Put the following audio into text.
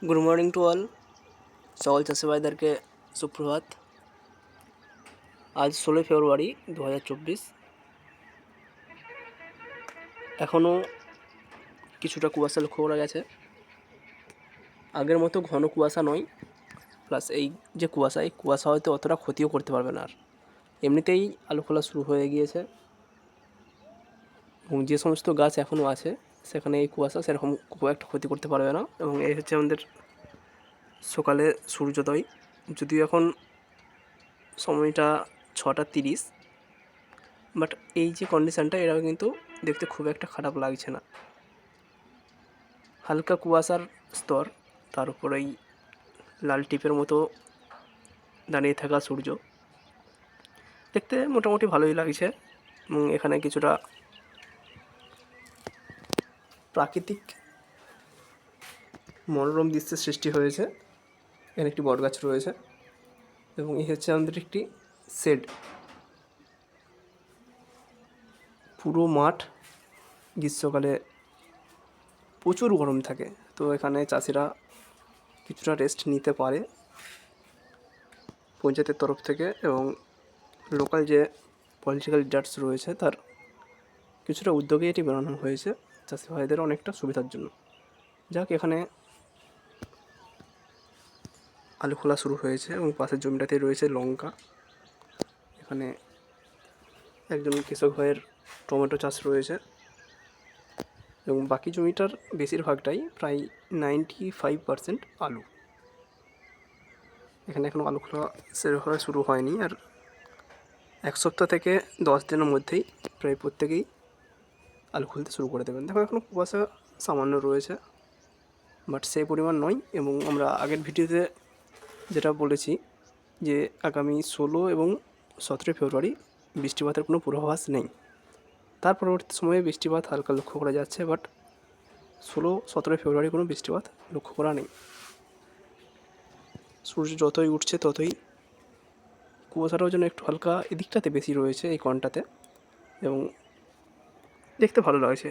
Good morning to all, সকল চাষি ভাইদেরকে সুপ্রভাত। আজ 16 ফেব্রুয়ারি 2024। এখনও কিছুটা কুয়াশা লক্ষ্য করা গেছে। আগের মতো ঘন কুয়াশা নয়, প্লাস এই যে কুয়াশা, এই কুয়াশা হয়তো অতটা ক্ষতিও করতে পারবে না। আর এমনিতেই আলু খোলা শুরু হয়ে গিয়েছে, এবং যে সমস্ত গাছ এখনও আছে সেখানে এই কুয়াশা সেরকম খুব একটা ক্ষতি করতে পারবে না। এবং এই হচ্ছে আমাদের সকালে সূর্যোদয়। যদিও এখন সময়টা 6:30, বাট এই যে কন্ডিশানটা, এটা কিন্তু দেখতে খুব একটা খারাপ লাগছে না। হালকা কুয়াশার স্তর, তার উপরেই লাল টিপের মতো দাঁড়িয়ে থাকা সূর্য, দেখতে মোটামুটি ভালোই লাগছে। এবং এখানে কিছুটা প্রাকৃতিক মনোরম দৃশ্যের সৃষ্টি হয়েছে। এখানে একটি বটগাছ রয়েছে, এবং এই হচ্ছে আমাদের একটি শেড। পুরো মাঠ গ্রীষ্মকালে প্রচুর গরম থাকে, তো এখানে চাষিরা কিছুটা রেস্ট নিতে পারে পঞ্চায়েতের তরফ থেকে, এবং লোকাল যে পলিটিক্যাল লিডার্স রয়েছে তার কিছুটা উদ্যোগে এটি বানানো হয়েছে চাষি ভাইদের অনেকটা সুবিধার জন্য। যাক, এখানে আলু খোলা শুরু হয়েছে, এবং পাশের জমিটাতে রয়েছে লঙ্কা। এখানে একজন কৃষক ভাইয়ের টমেটো চাষ রয়েছে, এবং বাকি জমিটার বেশিরভাগটাই প্রায় 95% আলু। এখানে এখনও আলু খোলা সেরকমভাবে শুরু হয়নি, আর 1 সপ্তাহ থেকে 10 দিনের মধ্যেই প্রায় প্রত্যেকেই আলু খুলতে শুরু করে দেবেন। দেখো, এখনও কুয়াশা সামান্য রয়েছে, বাট সেই পরিমাণ নয়। এবং আমরা আগের ভিডিওতে যেটা বলেছি যে আগামী 16 এবং 17 ফেব্রুয়ারি বৃষ্টিপাতের কোনো পূর্বাভাস নেই। তার পরবর্তী সময়ে বৃষ্টিপাত হালকা লক্ষ্য করা যাচ্ছে, বাট 16-17 ফেব্রুয়ারি কোনো বৃষ্টিপাত লক্ষ্য করা নেই। সূর্য যতই উঠছে ততই কুয়াশাটাও যেন একটু হালকা এদিকটাতে বেশি রয়েছে, এই কোণটাতে, এবং দেখতে ভালো লাগছে।